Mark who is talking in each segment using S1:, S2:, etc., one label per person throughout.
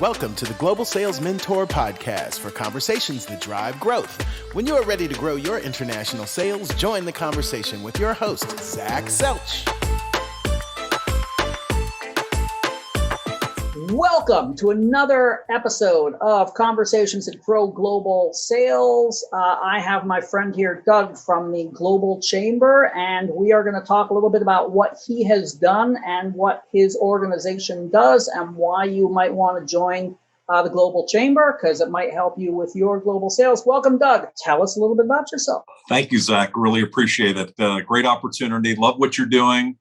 S1: Welcome to the Global Sales Mentor Podcast for conversations that drive growth. When you are ready to grow your international sales, join the conversation with your host, Zach Selch.
S2: Welcome to another episode of Conversations that Grow Global Sales. I have my friend here, Doug, from the Global Chamber, and we are going to talk a little bit about what he has done and what his organization does and why you might want to join the Global Chamber, because it might help you with your global sales. Welcome, Doug. Tell us a little bit about yourself.
S3: Thank you, Zach. Really appreciate it. Great opportunity. Love what you're doing.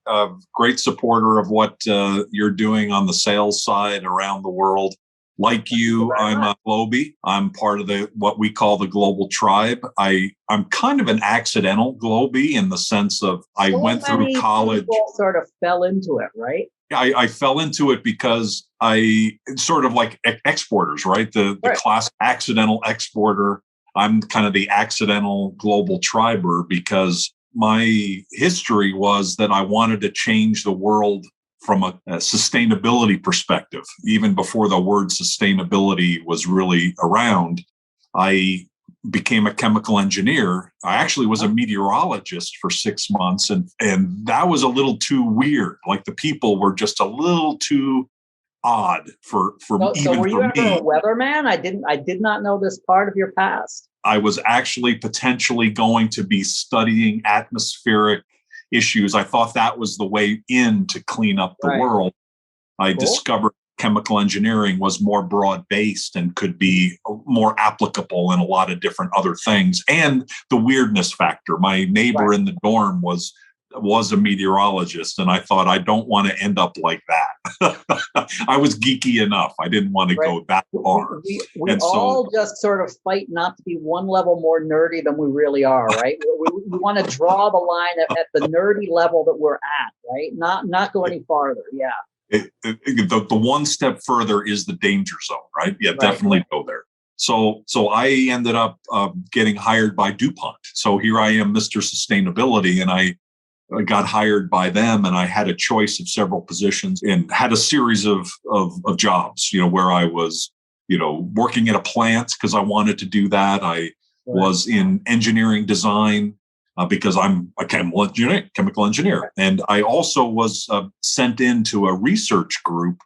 S3: Great supporter of what you're doing on the sales side around the world. Like you, I'm a Globie. I'm part of what we call the Global Tribe. I'm kind of an accidental Globie in the sense of I went through college.
S2: People sort of fell into it, right?
S3: I fell into it because I sort of like exporters, right? The class accidental exporter. I'm kind of the accidental global triber because my history was that I wanted to change the world from a sustainability perspective. Even before the word sustainability was really around, I became a chemical engineer. I actually was a meteorologist for 6 months, and that was a little too weird. Like the people were just a little too odd for even
S2: so were you
S3: for me.
S2: ever a weatherman? I did not know this part of your past.
S3: I was actually potentially going to be studying atmospheric issues. I thought that was the way in to clean up the world. I discovered chemical engineering was more broad-based and could be more applicable in a lot of different other things. And the weirdness factor. My neighbor in the dorm was a meteorologist, and I thought, I don't want to end up like that. I was geeky enough. I didn't want to go that far.
S2: We all just sort of fight not to be one level more nerdy than we really are, right? we want to draw the line at the nerdy level that we're at, right? Not go any farther. Yeah.
S3: The one step further is the danger zone, right? Yeah, definitely go there. So I ended up getting hired by DuPont. So here I am, Mr. Sustainability, and I got hired by them, and I had a choice of several positions and had a series of jobs, where I was, working at a plant because I wanted to do that. I was in engineering design because I'm a chemical engineer. And I also was sent into a research group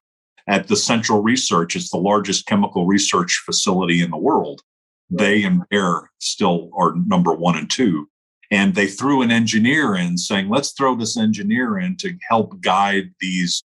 S3: at the Central Research. It's the largest chemical research facility in the world. They and Bayer still are number 1 and 2. And they threw an engineer in saying, let's throw this engineer in to help guide these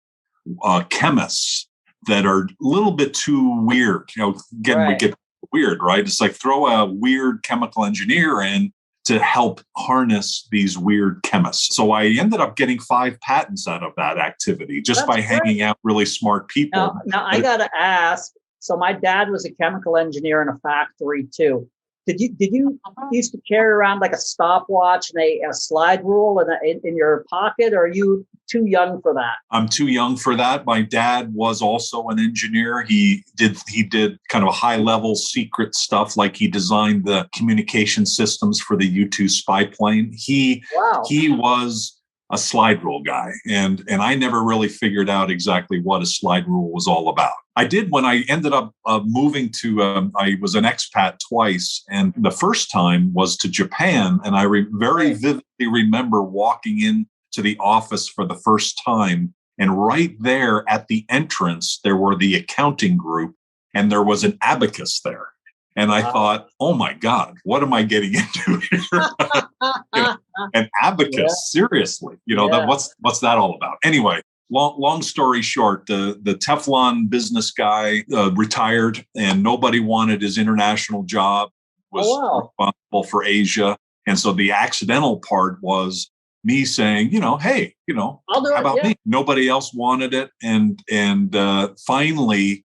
S3: chemists that are a little bit too weird. We get weird, right? It's like throw a weird chemical engineer in to help harness these weird chemists. So I ended up getting 5 patents out of that activity just by hanging out really smart people.
S2: Now I got to ask, so my dad was a chemical engineer in a factory too. Did you used to carry around like a stopwatch and a slide rule in your pocket, or are you too young for that?
S3: I'm too young for that. My dad was also an engineer. He did kind of a high level secret stuff, like he designed the communication systems for the U-2 spy plane. He was a slide rule guy, and I never really figured out exactly what a slide rule was all about. I did when I ended up moving to, I was an expat twice, and the first time was to Japan, and I very vividly remember walking into the office for the first time, and right there at the entrance, there were the accounting group, and there was an abacus there. And I thought, oh my God, what am I getting into here? An abacus, seriously, what's that all about? Anyway, long story short, the Teflon business guy retired, and nobody wanted his international job, was responsible for Asia. And so the accidental part was me saying, hey, how about me? Nobody else wanted it. And finally,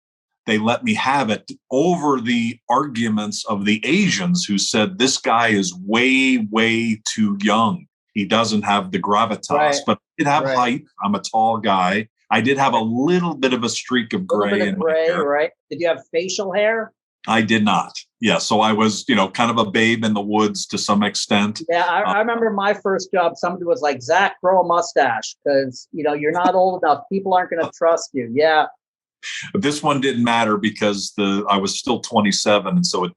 S3: they let me have it over the arguments of the Asians who said, this guy is way, way too young. He doesn't have the gravitas, but I did have height. I'm a tall guy. I did have a little bit of a streak of gray in my hair.
S2: Right? Did you have facial hair?
S3: I did not. Yeah. So I was, kind of a babe in the woods to some extent.
S2: Yeah. I remember my first job, somebody was like, Zach, grow a mustache because, you're not old enough. People aren't going to trust you. Yeah.
S3: This one didn't matter because I was still 27. And so,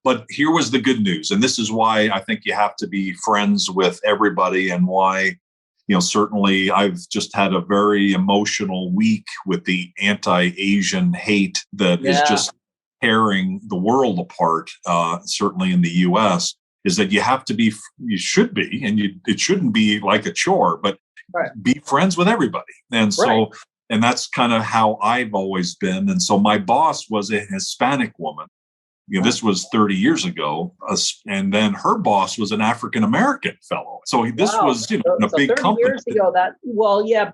S3: but here was the good news. And this is why I think you have to be friends with everybody, and why, certainly I've just had a very emotional week with the anti-Asian hate that is just tearing the world apart, certainly in the US, is that you should be, and it shouldn't be like a chore, but be friends with everybody. And so, and that's kind of how I've always been. And so my boss was a Hispanic woman. This was 30 years ago. And then her boss was an African-American fellow. So this was, in a big
S2: 30
S3: company.
S2: Years ago,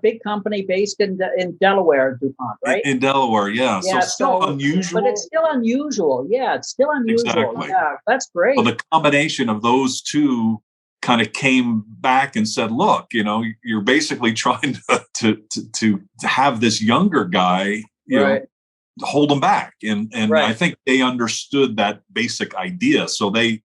S2: big company based in Delaware, DuPont, right?
S3: In Delaware, yeah. So still unusual.
S2: But it's still unusual. Yeah, it's still unusual.
S3: Exactly.
S2: Yeah, that's great.
S3: So the combination of those two kind of came back and said, look, you're basically trying to have this younger guy, hold them back. And I think they understood that basic idea. So they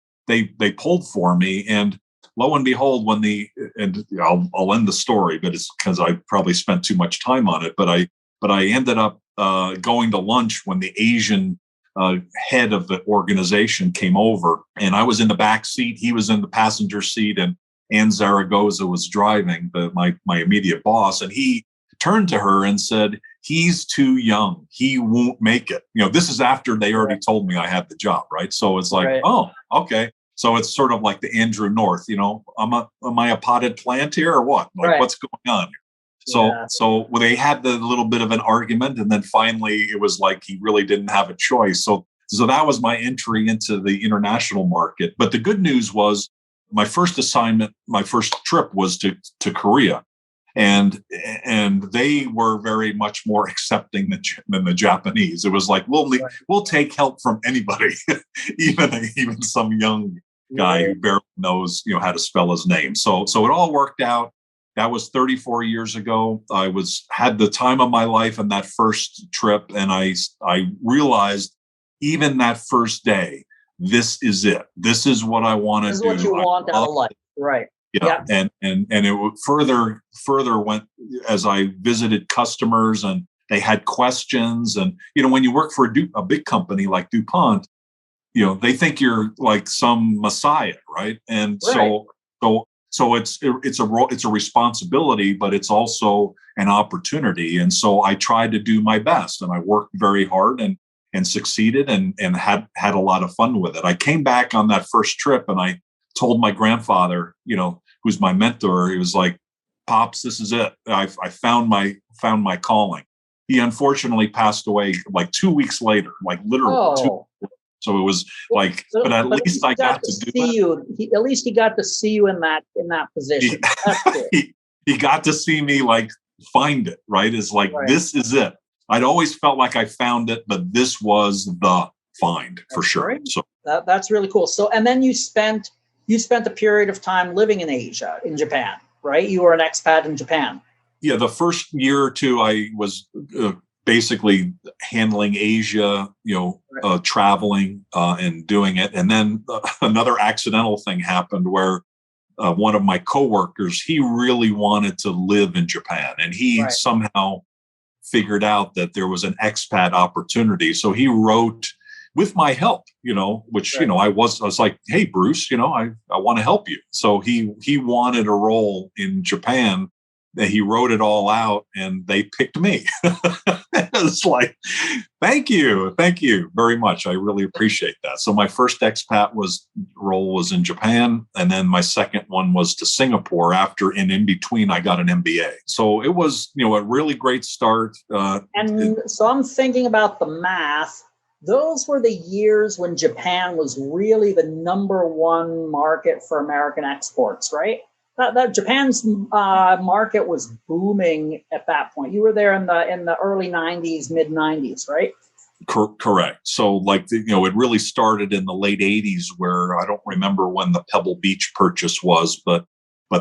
S3: pulled for me, and lo and behold, I'll end the story, but it's because I probably spent too much time on it. But I ended up going to lunch when the Asian head of the organization came over, and I was in the back seat. He was in the passenger seat, and Ann Zaragoza was driving, my immediate boss. And he turned to her and said, "He's too young. He won't make it." This is after they already told me I had the job, right? So it's like, oh, okay. So it's sort of like the Andrew North, am I a potted plant here or what? Like, what's going on here? So they had the little bit of an argument, and then finally it was like he really didn't have a choice. So that was my entry into the international market. But the good news was my first trip was to Korea. And they were very much more accepting than the Japanese. It was like, we'll take help from anybody, even some young guy who barely knows how to spell his name. So it all worked out. That was 34 years ago. I had the time of my life in that first trip, and I realized even that first day, this is it. This is what I want to do.
S2: This is what you want out of life, right?
S3: Yeah. And it further went as I visited customers, and they had questions. And, when you work for a big company like DuPont, they think you're like some messiah, right? And so it's a responsibility, but it's also an opportunity. And so I tried to do my best, and I worked very hard and succeeded and had a lot of fun with it. I came back on that first trip, and I told my grandfather, who's my mentor, he was like, "Pops, this is it. I found my calling." He unfortunately passed away like 2 weeks later, like literally 2 weeks. So it was like, but at least I got to do
S2: it. At least he got to see you in that position. That's cool.
S3: He got to see me like find it, right? It's like, This is it. I'd always felt like I found it, but this was the find for sure.
S2: Great.
S3: So
S2: that's really cool. So, and then you spent a period of time living in Asia, in Japan, right? You were an expat in Japan.
S3: Yeah, the first year or two, I was basically handling Asia, traveling and doing it. And then another accidental thing happened where one of my coworkers, he really wanted to live in Japan, and he somehow figured out that there was an expat opportunity. So he wrote, with my help, which, I was like, "Hey, Bruce, I want to help you." So he wanted a role in Japan, and he wrote it all out, and they picked me. It's like, thank you very much. I really appreciate that. So my first expat role was in Japan, and then my second one was to Singapore after, and in between I got an MBA. So it was, a really great start.
S2: So I'm thinking about the math. Those were the years when Japan was really the number one market for American exports, right? That Japan's market was booming at that point. You were there in the early 90s, mid 90s, right?
S3: Correct. So it really started in the late 80s, where I don't remember when the Pebble Beach purchase was, but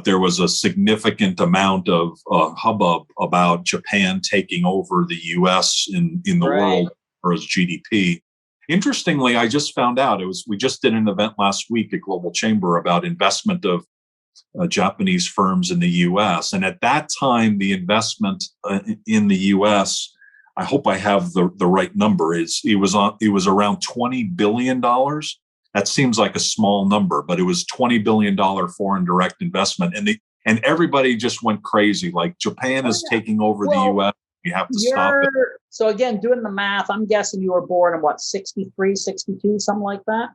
S3: there was a significant amount of hubbub about Japan taking over the U.S. in the world as GDP. Interestingly, I just found out we just did an event last week at Global Chamber about investment of Japanese firms in the U.S. And at that time, the investment in the U.S., I hope I have the right number. It was around $20 billion. That seems like a small number, but it was $20 billion foreign direct investment. And everybody just went crazy. Like Japan is taking over the US. We have to stop it.
S2: So again, doing the math, I'm guessing you were born in what, 63, 62, something like that?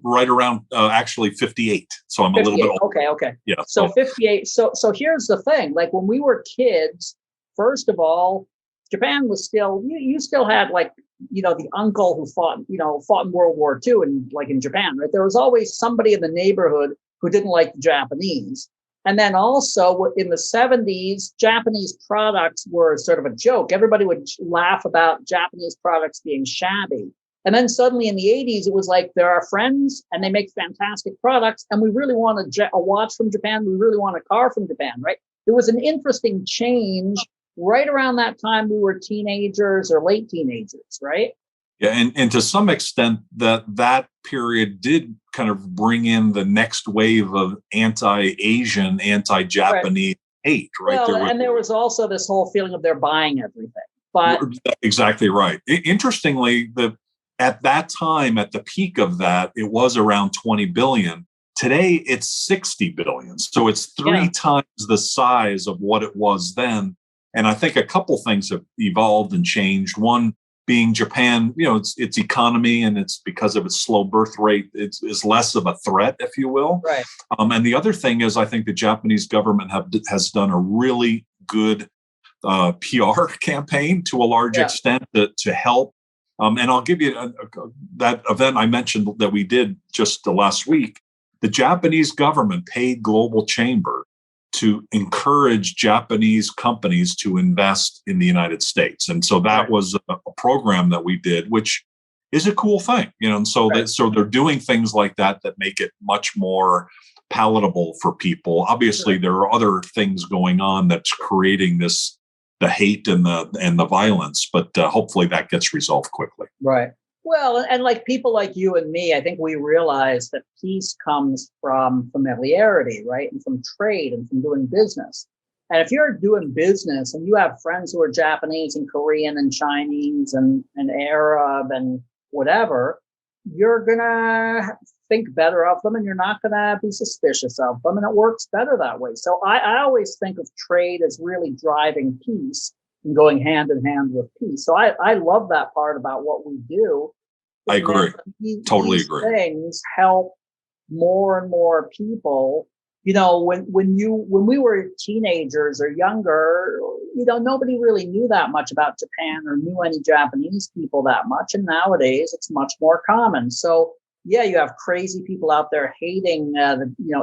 S3: Right around actually 58. So I'm 58. A little bit older.
S2: Okay.
S3: Yeah.
S2: So 58. So here's the thing. Like when we were kids, first of all, Japan was still, you still had like, the uncle who fought in World War II and like in Japan, right? There was always somebody in the neighborhood who didn't like the Japanese. And then also in the 70s, Japanese products were sort of a joke. Everybody would laugh about Japanese products being shabby. And then suddenly in the 80s, it was like, they're our friends and they make fantastic products. And we really want a watch from Japan. We really want a car from Japan, right? It was an interesting change. Right around that time, we were teenagers or late teenagers, right?
S3: Yeah, and to some extent, that period did kind of bring in the next wave of anti-Asian, anti-Japanese hate, right?
S2: Well, there was also this whole feeling of they're buying everything. But
S3: exactly right. Interestingly, at that time, at the peak of that, it was around 20 billion. Today, it's 60 billion. So it's three times the size of what it was then. And I think a couple things have evolved and changed. One being Japan, its economy, and it's because of its slow birth rate, is less of a threat, if you will.
S2: Right.
S3: And the other thing is, I think the Japanese government has done a really good PR campaign to a large extent to help. And I'll give you that event I mentioned that we did just the last week. The Japanese government paid Global Chamber to encourage Japanese companies to invest in the United States. And so that was a program that we did, which is a cool thing, and so they're doing things like that make it much more palatable for people. Obviously, there are other things going on that's creating the hate and the violence, but hopefully that gets resolved quickly.
S2: Right. Well, and like people like you and me, I think we realize that peace comes from familiarity, right? And from trade and from doing business. And if you're doing business and you have friends who are Japanese and Korean and Chinese and Arab and whatever, you're going to think better of them and you're not going to be suspicious of them. And it works better that way. So I always think of trade as really driving peace and going hand in hand with peace. So I love that part about what we do.
S3: I agree. Totally agree.
S2: Things help more and more people. When we were teenagers or younger, nobody really knew that much about Japan or knew any Japanese people that much. And nowadays it's much more common. So yeah, you have crazy people out there hating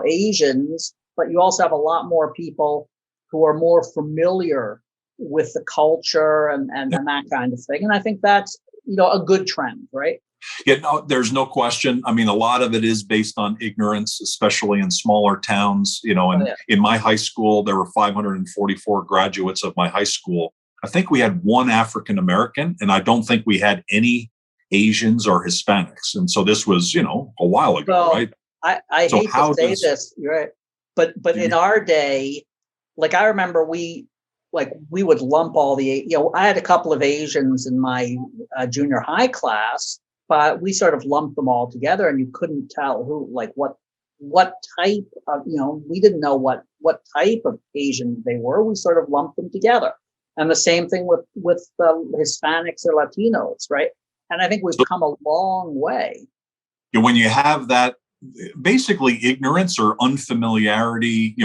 S2: Asians, but you also have a lot more people who are more familiar with the culture and that kind of thing. And I think that's, a good trend, right?
S3: Yeah, no, there's no question. I mean, a lot of it is based on ignorance, especially in smaller towns, in my high school, there were 544 graduates of my high school. I think we had one African-American, and I don't think we had any Asians or Hispanics. And so this was, a while ago, right?
S2: I hate to say this, you're right. But in our day, like I remember we would lump all I had a couple of Asians in my junior high class, but we sort of lumped them all together and you couldn't tell who, like what type of, we didn't know what type of Asian they were. We sort of lumped them together. And the same thing with Hispanics or Latinos, right? And I think we've come a long way.
S3: When you have that, basically ignorance or unfamiliarity,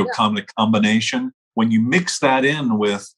S3: combination, when you mix that in with,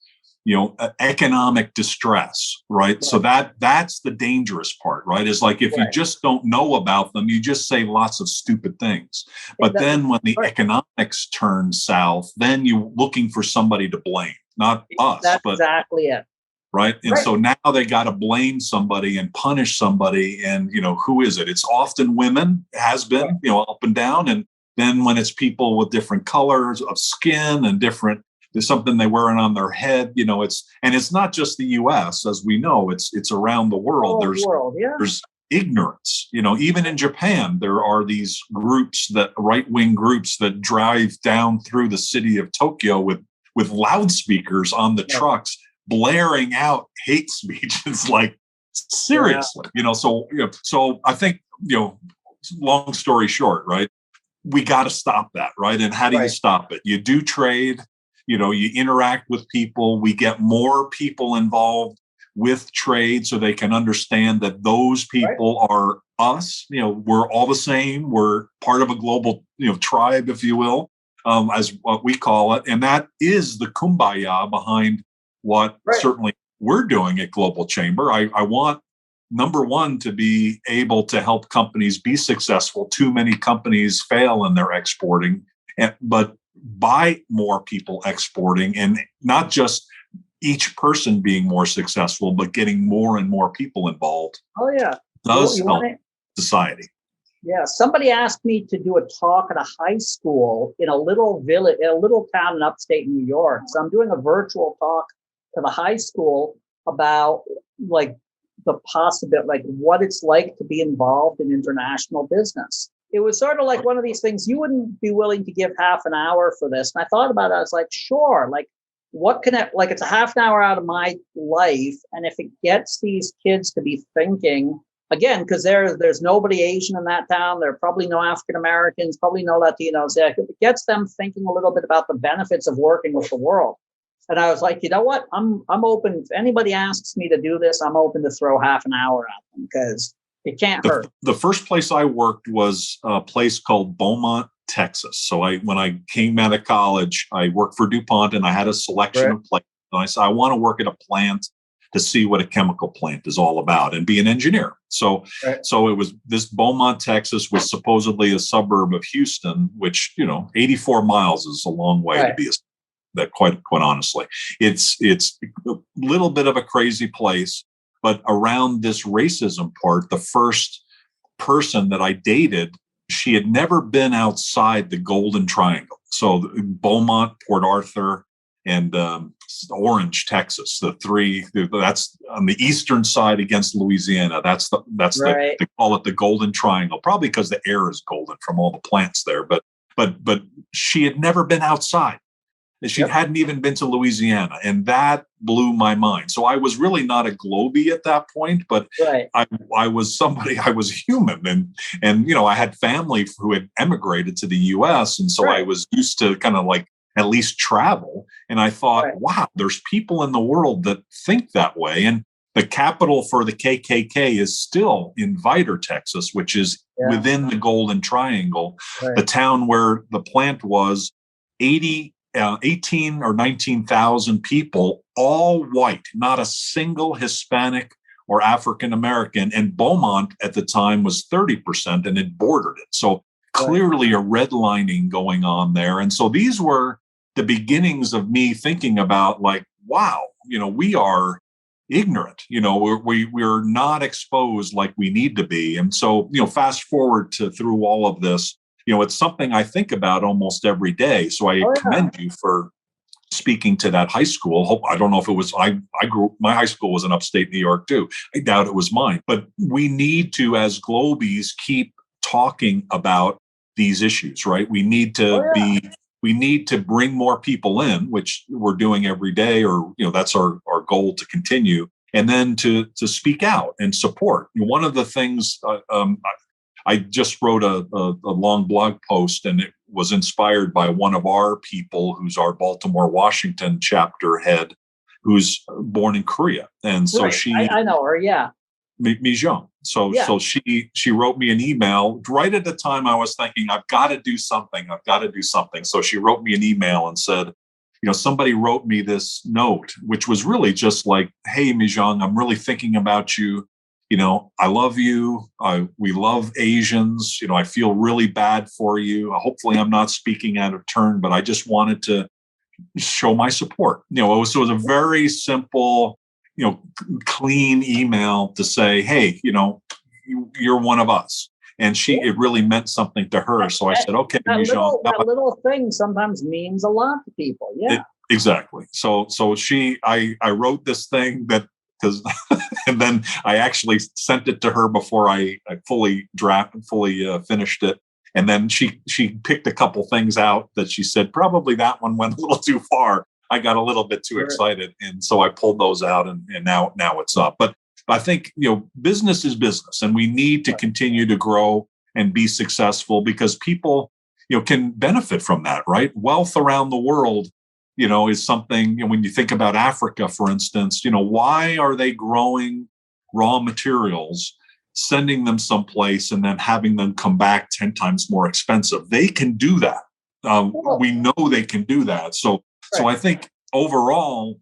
S3: economic distress, right? So that's the dangerous part, right? Is like, if you just don't know about them, you just say lots of stupid things. But then when the economics turn south, then you're looking for somebody to blame, not us.
S2: That's exactly it.
S3: Right. And so now they got to blame somebody and punish somebody. And, who is it? It's often women, has been, up and down. And then when it's people with different colors of skin and there's something they're wearing on their head, it's not just the US, as we know, it's around the world. There's ignorance, even in Japan, there are these groups right-wing groups that drive down through the city of Tokyo with loudspeakers on the trucks, blaring out hate speech. It's like, seriously, so I think, long story short, right? We got to stop that, right? And how do you stop it? You do trade, you interact with people. We get more people involved with trade so they can understand that those people are us. We're all the same. We're part of a global, tribe, if you will, as what we call it. And that is the kumbaya behind what certainly we're doing at Global Chamber. I want, number one, to be able to help companies be successful. Too many companies fail in their exporting, but by more people exporting, and not just each person being more successful, but getting more and more people involved.
S2: Oh, yeah.
S3: Does help society.
S2: Yeah. Somebody asked me to do a talk at a high school in a little village, in a little town in upstate New York. So I'm doing a virtual talk to the high school about the possibility, what it's like to be involved in international business. It was sort of like one of these things, you wouldn't be willing to give half an hour for this. And I thought about it. I was like, sure. What can it's a half an hour out of my life. And if it gets these kids to be thinking, again, because there's nobody Asian in that town, there are probably no African Americans, probably no Latinos. If it gets them thinking a little bit about the benefits of working with the world. And I was like, you know what? I'm open. If anybody asks me to do this, I'm open to throw half an hour at them because it can't hurt.
S3: The first place I worked was a place called Beaumont, Texas. So when I came out of college, I worked for DuPont and I had a selection of places. And I said, I want to work at a plant to see what a chemical plant is all about and be an engineer. So it was this Beaumont, Texas was supposedly a suburb of Houston, which, 84 miles is a long way to be that quite honestly. It's a little bit of a crazy place, but around this racism part, the first person that I dated, she had never been outside the Golden Triangle. So Beaumont, Port Arthur, and Orange, Texas, the three, that's on the eastern side against Louisiana. They call it the Golden Triangle, probably because the air is golden from all the plants there. But she had never been outside. She hadn't even been to Louisiana, and that blew my mind. So I was really not a globie at that point, but I was somebody. I was human, and I had family who had emigrated to the U.S., and so I was used to kind of at least travel. And I thought, wow, there's people in the world that think that way. And the capital for the KKK is still in Vidor, Texas, which is within the Golden Triangle. The town where the plant was, 18 or 19,000 people, all white, not a single Hispanic or African American. And Beaumont at the time was 30%, and it bordered it. So clearly a redlining going on there. And so these were the beginnings of me thinking about wow, we are ignorant, we're not exposed like we need to be. And so, fast forward through all of this, it's something I think about almost every day. So I commend you for speaking to that high school. I don't know if it was, my high school was in upstate New York too. I doubt it was mine, but we need to, as Globies, keep talking about these issues, right? We need to bring more people in, which we're doing every day, or, that's our goal to continue. And then to speak out and support. One of the things, I just wrote a long blog post, and it was inspired by one of our people who's our Baltimore, Washington chapter head, who's born in Korea. And so
S2: I know her. Yeah.
S3: Mijong. So she wrote me an email right at the time I was thinking, I've got to do something. So she wrote me an email and said, somebody wrote me this note, which was really just like, hey, Mijong, I'm really thinking about you. I love you. We love Asians. I feel really bad for you. Hopefully I'm not speaking out of turn, but I just wanted to show my support. It was a very simple, clean email to say, hey, you're one of us. And it really meant something to her. So I said, okay,
S2: that little thing sometimes means a lot to people. Yeah,
S3: exactly. So I wrote this thing and then I actually sent it to her before I fully finished it. And then she picked a couple things out that she said, probably that one went a little too far. I got a little bit too excited. And so I pulled those out and now it's up. But I think, business is business, and we need to continue to grow and be successful because people, can benefit from that, right? Wealth around the world, is something, when you think about Africa, for instance, why are they growing raw materials, sending them someplace and then having them come back 10 times more expensive? They can do that. We know they can do that. So I think overall,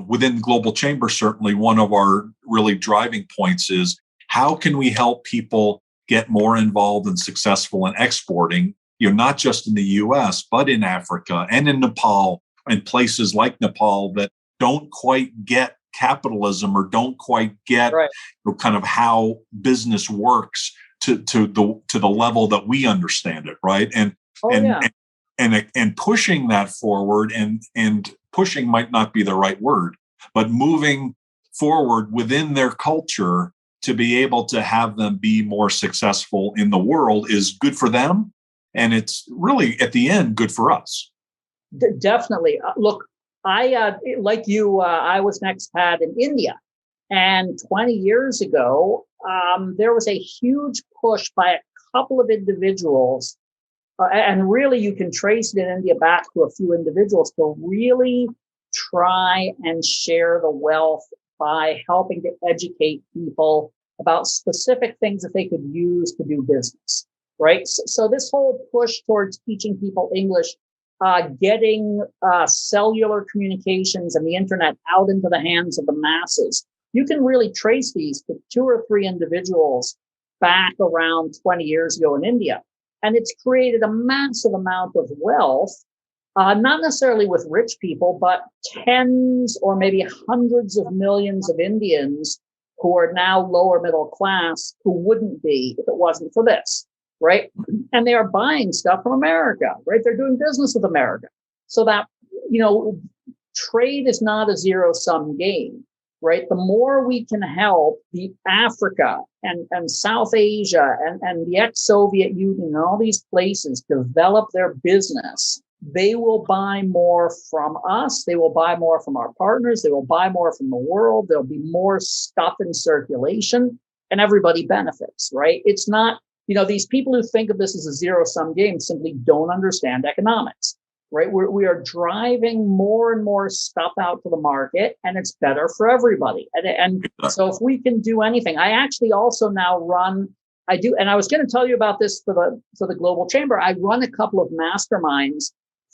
S3: within Global Chamber, certainly one of our really driving points is how can we help people get more involved and successful in exporting, not just in the US, but in Africa and in Nepal and places like Nepal that don't quite get capitalism or don't quite get kind of how business works to the level that we understand it, right? And pushing that forward and pushing might not be the right word, but moving forward within their culture to be able to have them be more successful in the world is good for them. And it's really, at the end, good for us.
S2: Definitely. Look, I like you, I was an expat in India. And 20 years ago, there was a huge push by a couple of individuals. And really, you can trace it in India back to a few individuals to really try and share the wealth by helping to educate people about specific things that they could use to do business, right? So this whole push towards teaching people English, getting cellular communications and the internet out into the hands of the masses, you can really trace these to 2 or 3 individuals back around 20 years ago in India. And it's created a massive amount of wealth, not necessarily with rich people, but tens or maybe hundreds of millions of Indians who are now lower middle class who wouldn't be if it wasn't for this, right? And they are buying stuff from America, right? They're doing business with America. So that, trade is not a zero-sum game, right? The more we can help the Africa and South Asia and the ex-Soviet Union and all these places develop their business, they will buy more from us. They will buy more from our partners. They will buy more from the world. There'll be more stuff in circulation and everybody benefits, right? It's not, these people who think of this as a zero-sum game simply don't understand economics, right? We are driving more and more stuff out to the market, and it's better for everybody. And so if we can do anything, I actually also now and I was going to tell you about this for the Global Chamber. I run a couple of masterminds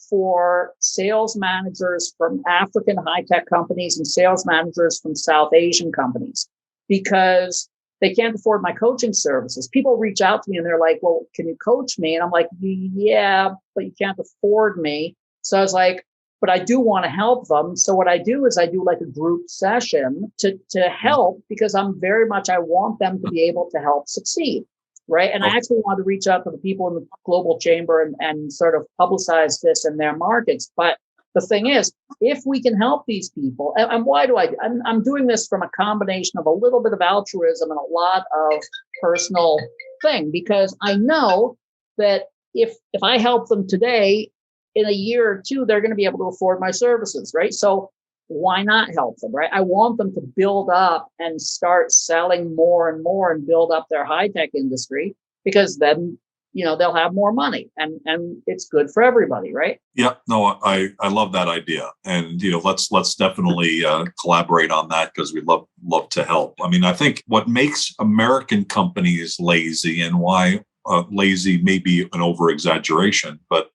S2: for sales managers from African high-tech companies and sales managers from South Asian companies, because they can't afford my coaching services. People reach out to me and they're like, well, can you coach me? And I'm like, yeah, but you can't afford me. So I was like, but I do want to help them. So what I do is I do like a group session to help, because I want them to be able to help succeed. Right. And I actually want to reach out to the people in the Global Chamber and sort of publicize this in their markets. But the thing is, if we can help these people, and why do I'm doing this from a combination of a little bit of altruism and a lot of personal thing, because I know that if I help them today, in a year or 2, they're going to be able to afford my services. Right. So why not help them? Right. I want them to build up and start selling more and more and build up their high-tech industry, because then, they'll have more money and it's good for everybody. Right.
S3: Yeah, no, I love that idea. And, let's definitely collaborate on that, because we love to help. I mean, I think what makes American companies lazy, and why lazy may be an over exaggeration, but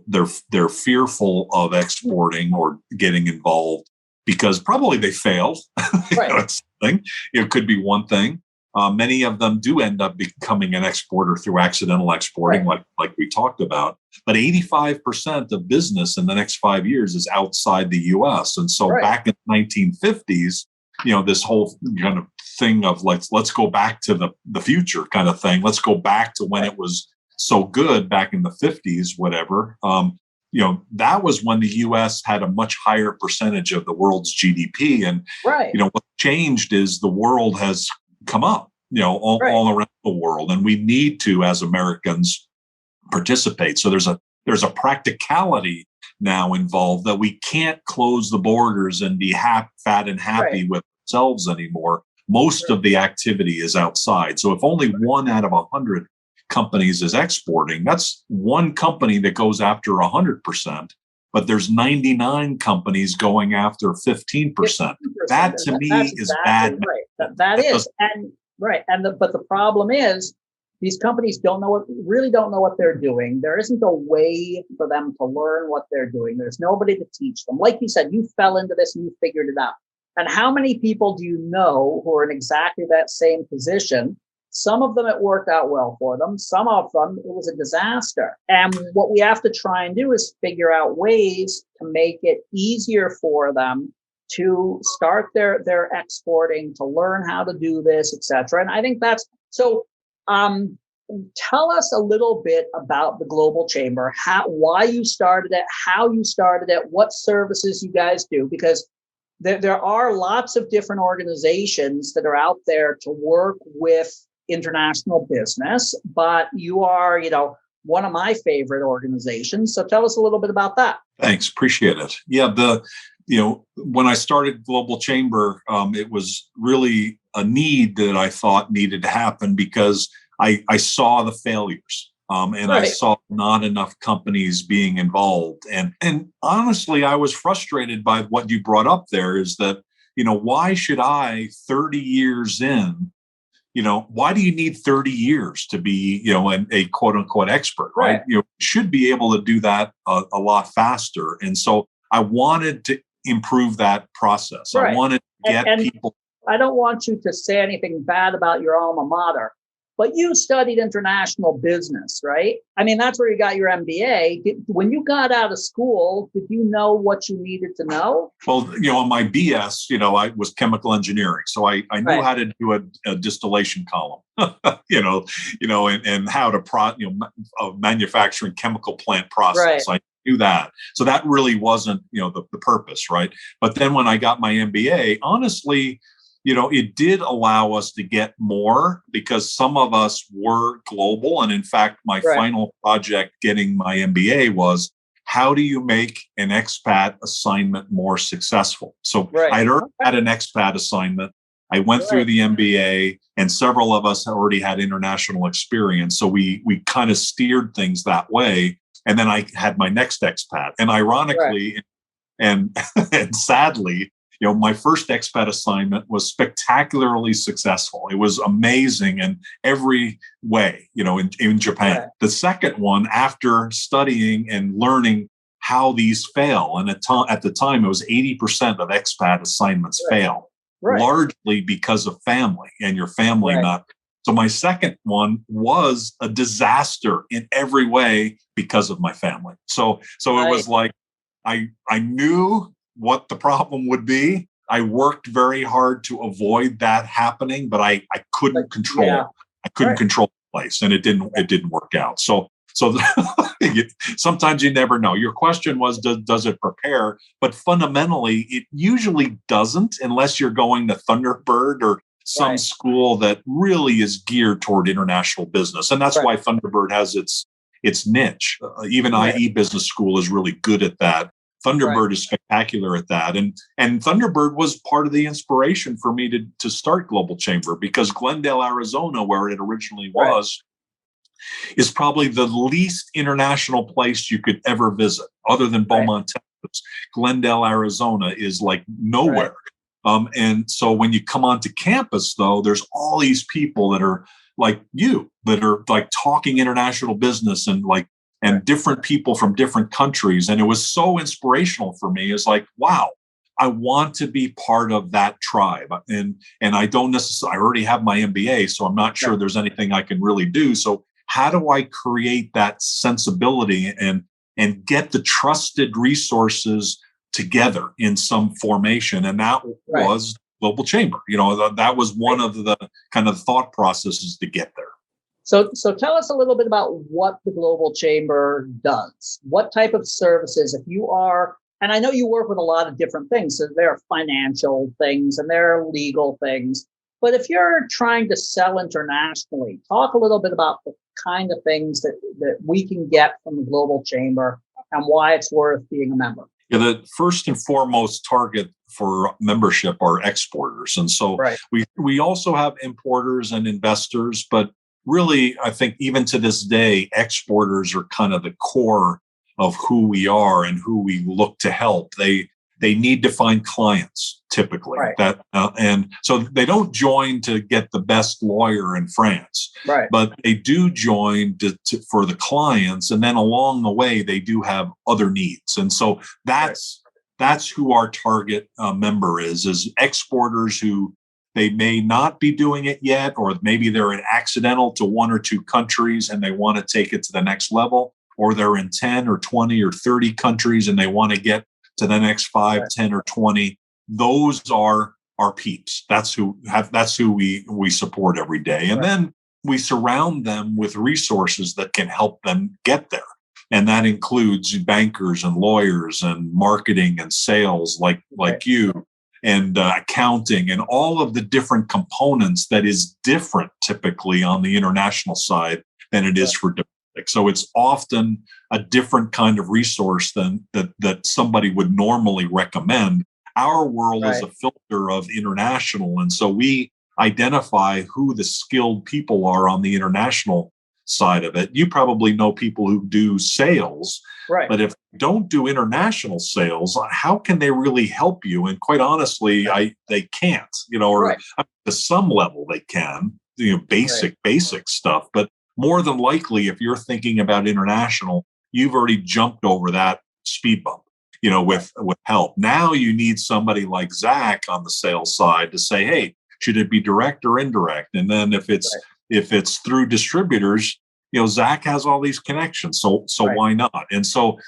S3: they're fearful of exporting or getting involved because probably they failed. Right. It could be one thing. Many of them do end up becoming an exporter through accidental exporting, right, like we talked about. But 85% of business in the next 5 years is outside the U.S. And so back in the 1950s, this whole kind of thing of let's go back to the future kind of thing. Let's go back to when it was so good back in the 50s, whatever. That was when the U.S. had a much higher percentage of the world's GDP. And, what changed is the world has come up, all around the world. And we need to, as Americans, participate. So there's a practicality now involved, that we can't close the borders and be fat and happy with ourselves anymore. Most of the activity is outside. So if only 1 out of 100 companies is exporting, that's one company that goes after 100%, but there's 99 companies going after 15%. That to me is bad.
S2: Right. That is. And right. But the problem is these companies really don't know what they're doing. There isn't a way for them to learn what they're doing. There's nobody to teach them. Like you said, you fell into this and you figured it out. And how many people do you know who are in exactly that same position? Some of them, it worked out well for them. Some of them, it was a disaster. And what we have to try and do is figure out ways to make it easier for them to start their exporting, to learn how to do this, et cetera. And I think that's so. Tell us a little bit about the Global Chamber, why you started it, how you started it, what services you guys do, because there are lots of different organizations that are out there to work with international business, but you are, one of my favorite organizations. So tell us a little bit about that.
S3: Thanks. Appreciate it. Yeah. When I started Global Chamber, it was really a need that I thought needed to happen because I saw the failures. And I saw not enough companies being involved. And honestly, I was frustrated by what you brought up there is that, why should I 30 years in, why do you need 30 years to be, a quote unquote expert, right? You should be able to do that a lot faster. And so I wanted to improve that process. I wanted to get people.
S2: I don't want you to say anything bad about your alma mater, but you studied international business, right? I mean, that's where you got your MBA. When you got out of school, did you know what you needed to know?
S3: Well, on my BS, I was chemical engineering. So I knew how to do a distillation column, and how to manufacturing chemical plant process. I knew that. So that really wasn't, the purpose, right? But then when I got my MBA, honestly, it did allow us to get more because some of us were global. And in fact, my final project getting my MBA was, how do you make an expat assignment more successful? So I'd already had an expat assignment. I went through the MBA and several of us already had international experience. So we kind of steered things that way. And then I had my next expat. And ironically, and sadly, my first expat assignment was spectacularly successful. It was amazing in every way, in Japan. The second one, after studying and learning how these fail, and at the time, it was 80% of expat assignments fail, largely because of family and your family not. So my second one was a disaster in every way because of my family. So it was like, I knew what the problem would be. I worked very hard to avoid that happening, but I couldn't control it. I couldn't control the place, and it didn't work out. So sometimes you never know. Your question was, does it prepare? But fundamentally, it usually doesn't, unless you're going to Thunderbird or some school that really is geared toward international business, and that's why Thunderbird has its niche. Even IE Business School is really good at that. Thunderbird is spectacular at that. And Thunderbird was part of the inspiration for me to start Global Chamber, because Glendale, Arizona, where it originally was, is probably the least international place you could ever visit other than Beaumont, Texas. Glendale, Arizona is like nowhere. And so when you come onto campus, though, there's all these people that are like you, that are like talking international business and different people from different countries. And it was so inspirational for me. It's like, wow, I want to be part of that tribe. And I don't necessarily, I already have my MBA, so I'm not sure there's anything I can really do. So how do I create that sensibility and get the trusted resources together in some formation? And that was Global Chamber. That was one of the kind of thought processes to get there.
S2: So tell us a little bit about what the Global Chamber does. What type of services, if you are, and I know you work with a lot of different things, so there are financial things and there are legal things, but if you're trying to sell internationally, talk a little bit about the kind of things that we can get from the Global Chamber and why it's worth being a member.
S3: Yeah, the first and foremost target for membership are exporters. And so we also have importers and investors, but really, I think even to this day, exporters are kind of the core of who we are and who we look to help. They need to find clients typically, and so they don't join to get the best lawyer in France, but they do join for the clients, and then along the way they do have other needs, and so that's who our target member is exporters who they may not be doing it yet, or maybe they're an accidental to one or two countries and they want to take it to the next level, or they're in 10 or 20 or 30 countries and they want to get to the next 5, 10, or 20. Those are our peeps. That's who we support every day. And then we surround them with resources that can help them get there. And that includes bankers and lawyers and marketing and sales like you, and accounting and all of the different components that is different typically on the international side than it is for domestic. So it's often a different kind of resource than that somebody would normally recommend. Our world is a filter of international. And so we identify who the skilled people are on the international side of it. You probably know people who do sales, but if they don't do international sales, how can they really help you? And quite honestly, they can't, or to some level they can, basic stuff. But more than likely, if you're thinking about international, you've already jumped over that speed bump, with help. Now you need somebody like Zach on the sales side to say, hey, should it be direct or indirect? And then if it's through distributors, Zach has all these connections. So why not? And so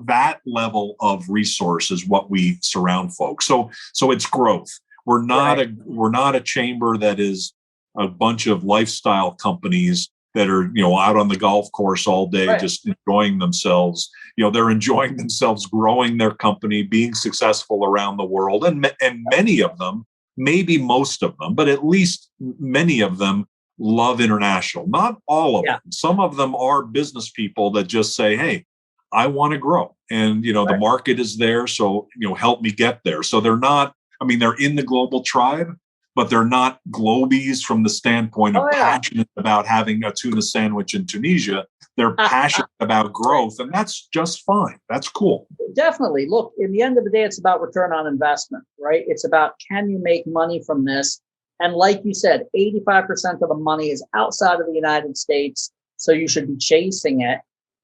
S3: that level of resource is what we surround folks. So it's growth. We're not a chamber that is a bunch of lifestyle companies that are, out on the golf course all day, just enjoying themselves. They're enjoying themselves, growing their company, being successful around the world. And many of them, maybe most of them, but at least many of them love international. Not all of them. Some of them are business people that just say, hey, I want to grow. And, the market is there. So, help me get there. So they're not, they're in the global tribe, but they're not globies from the standpoint of passionate about having a tuna sandwich in Tunisia. They're passionate about growth, and that's just fine. That's cool.
S2: Definitely. Look, in the end of the day, it's about return on investment, right? It's about, can you make money from this? And like you said, 85% of the money is outside of the United States, so you should be chasing it.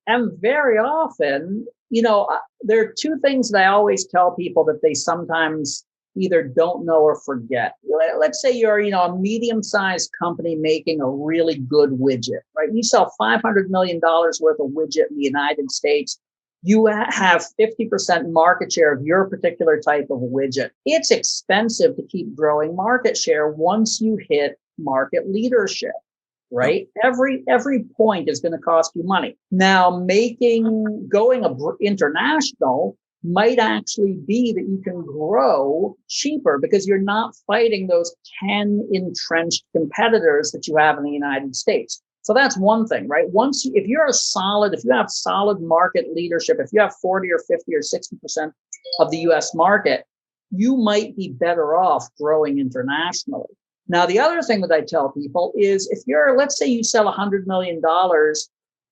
S2: And very often, there are two things that I always tell people that they sometimes either don't know or forget. Let's say you're, a medium-sized company making a really good widget, right? You sell $500 million worth of widget in the United States. You have 50% market share of your particular type of widget. It's expensive to keep growing market share once you hit market leadership, right? Every point is going to cost you money. Now, going international might actually be that you can grow cheaper because you're not fighting those 10 entrenched competitors that you have in the United States. So that's one thing, right? If you have solid market leadership, if you have 40 or 50 or 60% of the US market, you might be better off growing internationally. Now, the other thing that I tell people is let's say you sell $100 million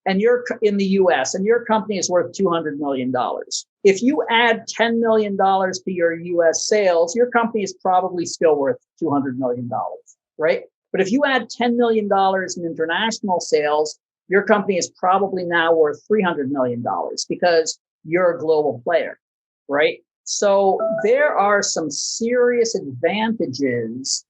S2: and you're in the US and your company is worth $200 million. If you add $10 million to your US sales, your company is probably still worth $200 million, right? But if you add $10 million in international sales, your company is probably now worth $300 million because you're a global player, right? So there are some serious advantages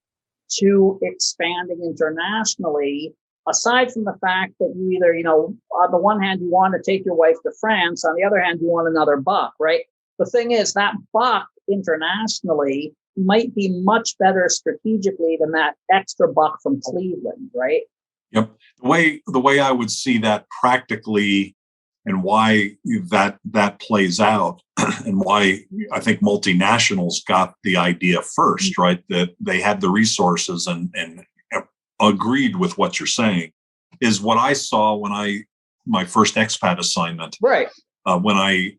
S2: to expanding internationally, aside from the fact that you either, on the one hand, you want to take your wife to France, on the other hand, you want another buck, right? The thing is that buck internationally might be much better strategically than that extra buck from Cleveland, right?
S3: Yep. The way I would see that practically and why that plays out and why I think multinationals got the idea first, right? That they had the resources and agreed with what you're saying is what I saw when my first expat assignment.
S2: Right.
S3: when I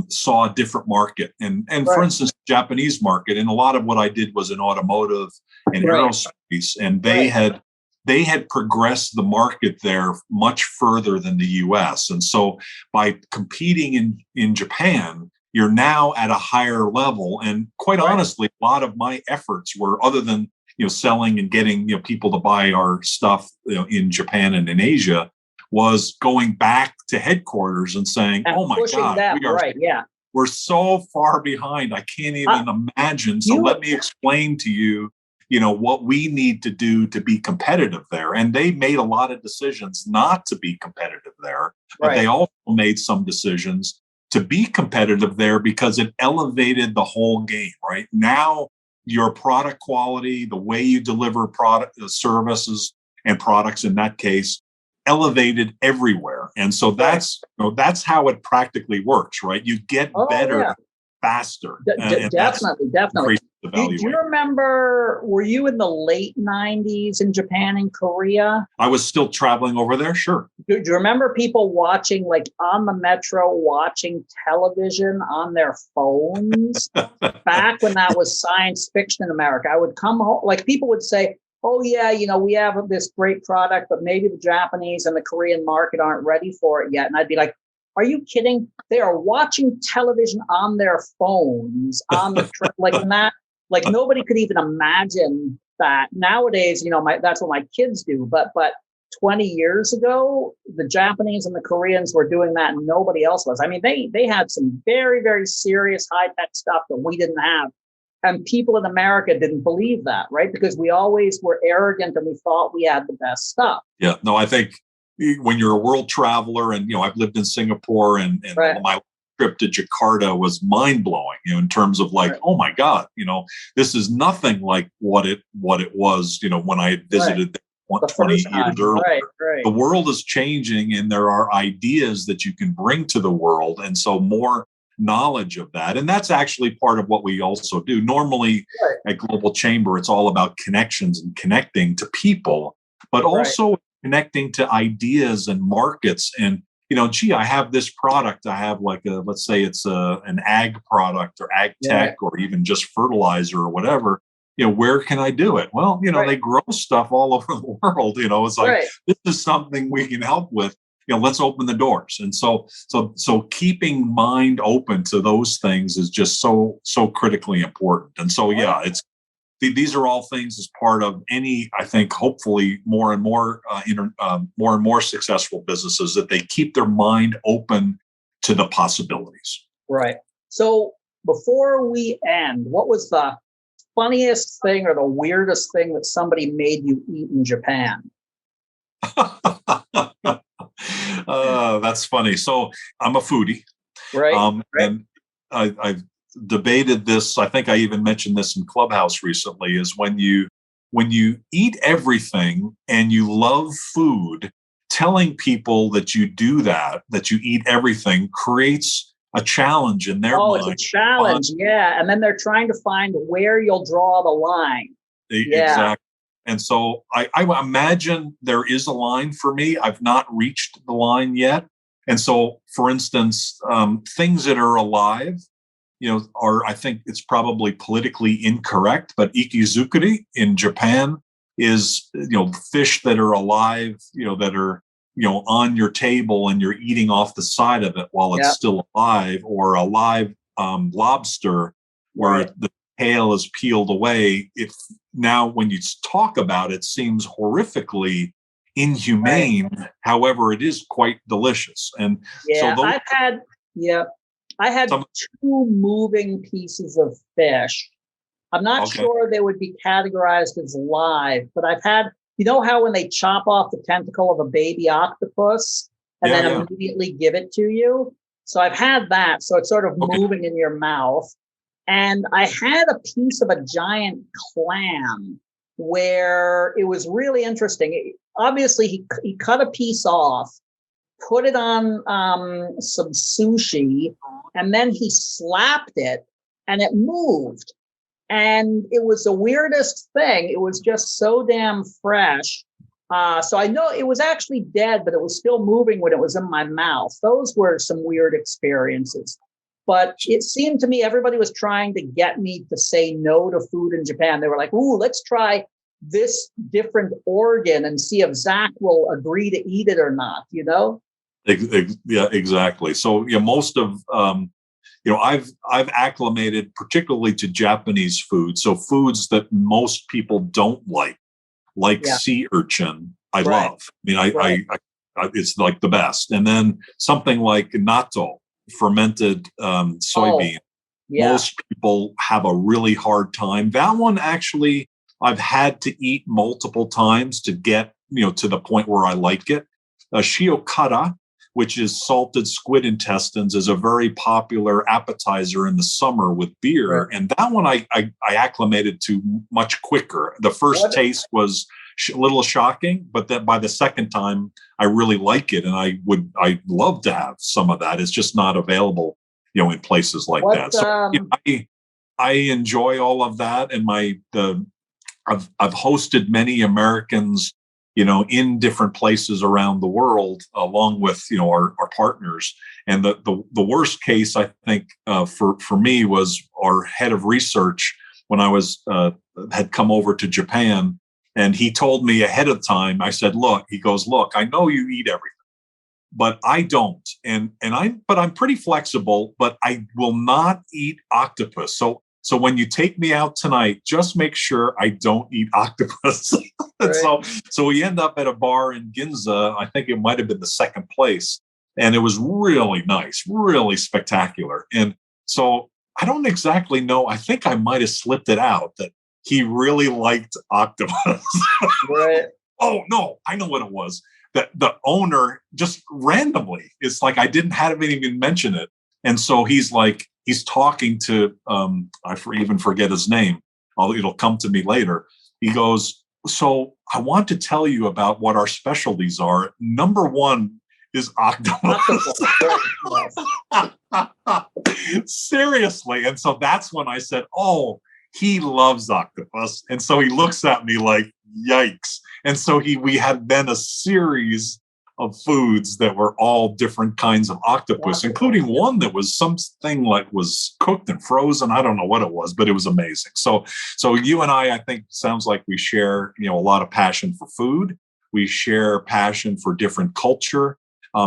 S3: saw a different market. And
S2: Right.
S3: for instance, Japanese market, and a lot of what I did was in automotive and
S2: Right.
S3: aerospace, and they had progressed the market there much further than the US. And so by competing in Japan, you're now at a higher level. And quite honestly, a lot of my efforts were, other than selling and getting people to buy our stuff in Japan and in Asia, was going back to headquarters and saying,
S2: and
S3: "Oh my God,
S2: them,
S3: we're so far behind. I can't even imagine. So let me explain to you, what we need to do to be competitive there." And they made a lot of decisions not to be competitive there, but they also made some decisions to be competitive there because it elevated the whole game. Right now, your product quality, the way you deliver services and products, in that case, elevated everywhere. And so that's how it practically works, right? You get better faster.
S2: Definitely. Do you remember, were you in the late 90s in Japan and Korea?
S3: I was still traveling over there, sure.
S2: Do you remember people watching, like on the metro, watching television on their phones? Back when that was science fiction in America, I would come home, like people would say, "Oh yeah, we have this great product, but maybe the Japanese and the Korean market aren't ready for it yet." And I'd be like, "Are you kidding? They are watching television on their phones on the like nobody could even imagine that nowadays. That's what my kids do. But 20 years ago, the Japanese and the Koreans were doing that, and nobody else was. I mean, they had some very, very serious high tech stuff that we didn't have. And people in America didn't believe that, right? Because we always were arrogant and we thought we had the best stuff.
S3: Yeah, no, I think when you're a world traveler, and I've lived in Singapore, and my trip to Jakarta was mind blowing. In terms of oh my God, this is nothing like what it was. When I had visited 20 years earlier.
S2: Right.
S3: The world is changing, and there are ideas that you can bring to the world, and so more knowledge of that. And that's actually part of what we also do. Normally at Global Chamber, it's all about connections and connecting to people, but also connecting to ideas and markets. And, I have this product. I have let's say it's an ag product or ag tech or even just fertilizer or whatever. Where can I do it? Well, they grow stuff all over the world. It's like, this is something we can help with. Let's open the doors. And so keeping mind open to those things is just so critically important. And so, these are all things as part of any, I think, hopefully more and more successful businesses, that they keep their mind open to the possibilities.
S2: Right. So before we end, what was the funniest thing or the weirdest thing that somebody made you eat in Japan?
S3: That's funny. So I'm a foodie,
S2: right?
S3: And I've debated this. I think I even mentioned this in Clubhouse recently. Is when you eat everything and you love food, telling people that you do that you eat everything, creates a challenge in their mind.
S2: It's a challenge, and then they're trying to find where you'll draw the line.
S3: Exactly. And so I imagine there is a line for me. I've not reached the line yet. And so, for instance, things that are alive, I think it's probably politically incorrect, but ikizukuri in Japan is, fish that are alive, that are, on your table and you're eating off the side of it while it's still alive, or a live lobster where the tail is peeled away. If now when you talk about it, seems horrifically inhumane. However, it is quite delicious. And
S2: I had two moving pieces of fish. I'm not sure they would be categorized as live, but I've had, how when they chop off the tentacle of a baby octopus and then immediately give it to you? So I've had that. So it's sort of moving in your mouth. And I had a piece of a giant clam where it was really interesting. Obviously, he cut a piece off, put it on some sushi, and then he slapped it and it moved. And it was the weirdest thing. It was just so damn fresh. So I know it was actually dead, but it was still moving when it was in my mouth. Those were some weird experiences. But it seemed to me everybody was trying to get me to say no to food in Japan. They were like, ooh, let's try this different organ and see if Zach will agree to eat it or not, you know?
S3: Yeah, exactly. So most of I've acclimated particularly to Japanese food. So foods that most people don't like sea urchin, I love. I mean, I it's like the best. And then something like natto, fermented soybean. Most people have a really hard time. That one actually I've had to eat multiple times to get to the point where I like it. Shiokara, which is salted squid intestines, is a very popular appetizer in the summer with beer. Right. And that one I acclimated to much quicker. The first taste was a little shocking, but then by the second time, I really like it. And I'd love to have some of that. It's just not available, in places like that. So I enjoy all of that. And I've hosted many Americans in different places around the world, along with, our partners. And the worst case, I think, for me was our head of research when I had come over to Japan. And he told me ahead of time, I said, look, I know you eat everything, but I don't. But I'm pretty flexible, but I will not eat octopus. So when you take me out tonight, just make sure I don't eat octopus. Right. So we end up at a bar in Ginza. I think it might have been the second place. And it was really nice, really spectacular. And so I don't exactly know. I think I might have slipped it out that he really liked octopus. Right. Oh, no, I know what it was. That the owner just randomly, it's like I haven't even mentioned it. And so he's talking to, I even forget his name. It'll come to me later. He goes, so I want to tell you about what our specialties are. Number one is octopus. Seriously. And so that's when I said, oh, he loves octopus. And so he looks at me like, yikes. And so we had then a series of foods that were all different kinds of octopus, including one that was something like was cooked and frozen. I don't know what it was, but it was amazing. So you and I think sounds like we share, a lot of passion for food. We share a passion for different culture.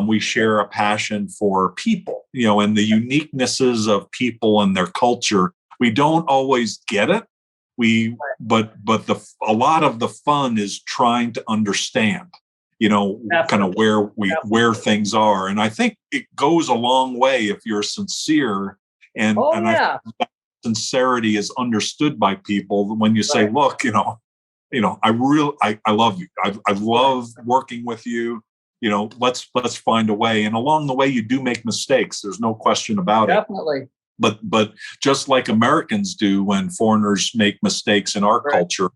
S3: We share a passion for people, and the uniquenesses of people and their culture. We don't always get it. But a lot of the fun is trying to understand, kind of where things are. And I think it goes a long way if you're sincere I think that sincerity is understood by people when you say, look, I love you. I love working with you. Let's find a way. And along the way, you do make mistakes. There's no question about it.
S2: Definitely.
S3: But just like Americans do when foreigners make mistakes in our culture,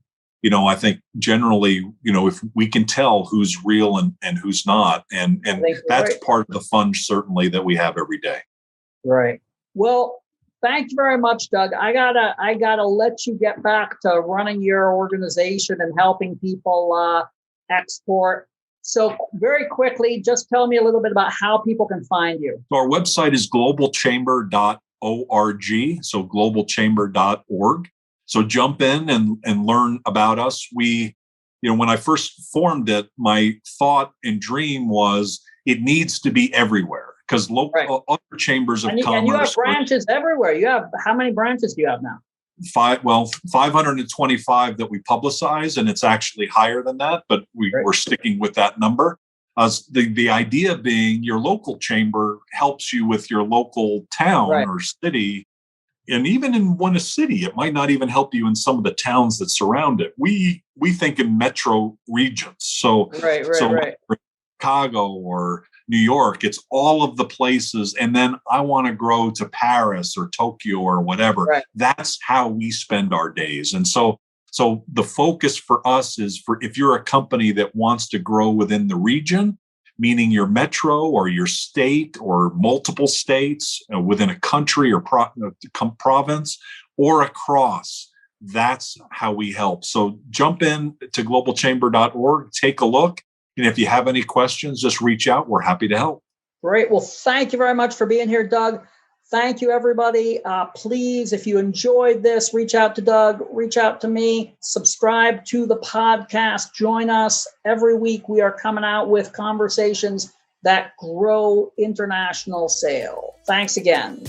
S3: I think generally, if we can tell who's real and who's not, and that's part of the fun, certainly, that we have every day.
S2: Right. Well, thank you very much, Doug. I gotta let you get back to running your organization and helping people export. So very quickly, just tell me a little bit about how people can find you.
S3: So our website is globalchamber.org. So globalchamber.org. So jump in and learn about us. We, when I first formed it, my thought and dream was it needs to be everywhere because local other chambers of commerce. And
S2: you have branches everywhere. How many branches do you have now?
S3: 525 that we publicize, and it's actually higher than that, but we're sticking with that number. The idea being your local chamber helps you with your local town or city. And even in a city, it might not even help you in some of the towns that surround it. We think in metro regions. So Chicago or New York, it's all of the places. And then I want to grow to Paris or Tokyo or whatever. Right. That's how we spend our days. And so the focus for us is if you're a company that wants to grow within the region, meaning your metro or your state or multiple states within a country or province or across, That's how we help. So jump in to globalchamber.org, take a look. And if you have any questions, just reach out. We're happy to help.
S2: Great. Well, thank you very much for being here, Doug. Thank you, everybody. Please, if you enjoyed this, reach out to Doug, reach out to me, subscribe to the podcast, join us. Every week we are coming out with conversations that grow international sales. Thanks again.